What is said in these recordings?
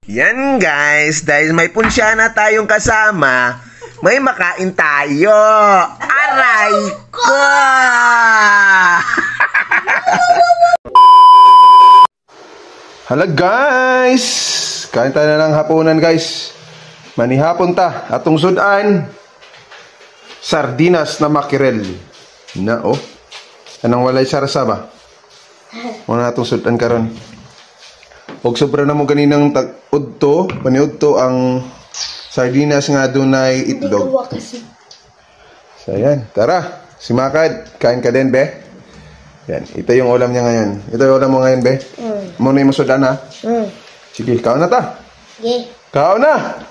Yan guys, dahil may punsyana tayong kasama, may makain tayo. Aray ko! Hala guys! Kain tayo na ng hapunan guys. Manihapon ta. Atong sudan, sardinas na makirel. Na oh. Anong walay sarasa ba? Muna atong sudan karon. Og sobra na mo ganinang udto, paniudto ang sardinas nga dunay itlog. So yan, tara. Si Makad, kain ka din, be. Yan, ito yung ulam niya ngayon. Ito yung ulam mo ngayon, be. Muna yung masudan, ha? Sige, kaon na ta. Sige. Kaon na!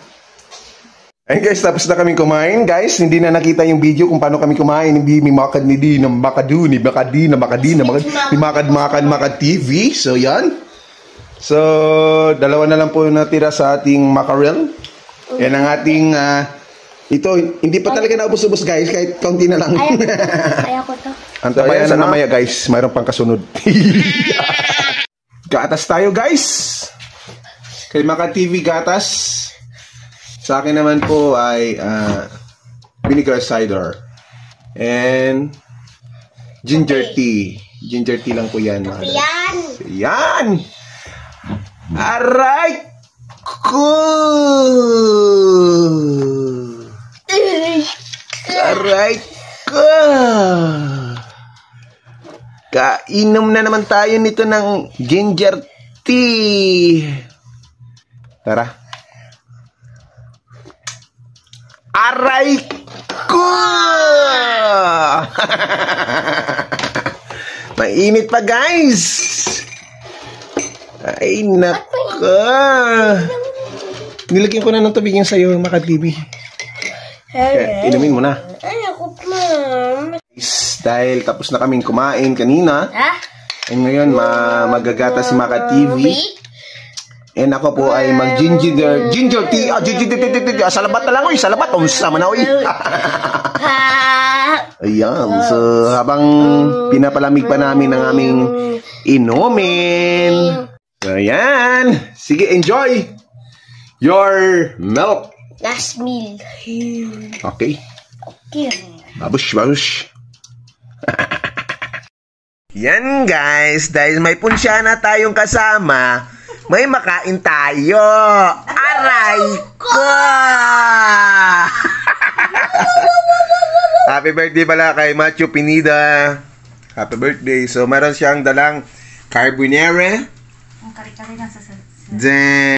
Ayun guys, tapos na kaming kumain. Guys, hindi na nakita yung video kung paano kami kumain. Hindi may makad ni di, na makadu, ni makadi, na makadi, na makad TV. So yan. So, dalawa na lang po natira sa ating mackerel. Yan ang ating, ito, hindi pa talaga naubos-ubos guys, kahit kaunti na lang. Ayoko to. Antabayan na mamaya guys, mayroon pang kasunod. Gatas tayo guys. Kay Makad TV gatas. Sa akin naman po ay vinegar cider. And ginger tea. Ginger tea lang po yan. Yan. Yan! Aray ko! Aray ko! Kainom na naman tayo nito ng ginger tea. Tara. Aray ko! Mainit pa guys! Ay, naka. Nilagyan ko na ng tubig yung sa'yo, Makad TV. Kaya, inumin mo na. Ayoko pa. Dahil tapos na kaming kumain kanina. And ngayon, magagata si Makad TV. And ako po ay mag-ginger tea. Salabat na lang, oy. Salabat. Sama na, oy. Ayan. So, habang pinapalamig pa namin ang aming inumin. So, ayan. Sige, enjoy your milk. Last meal. Okay. Okay. Babush. Yan guys, dahil may punsyana tayong kasama, may makain tayo. Aray ko! Happy birthday pala kay Macho Pinida. Happy birthday. So, meron siyang dalang carbonara. Ang kari-kari lang sa Then,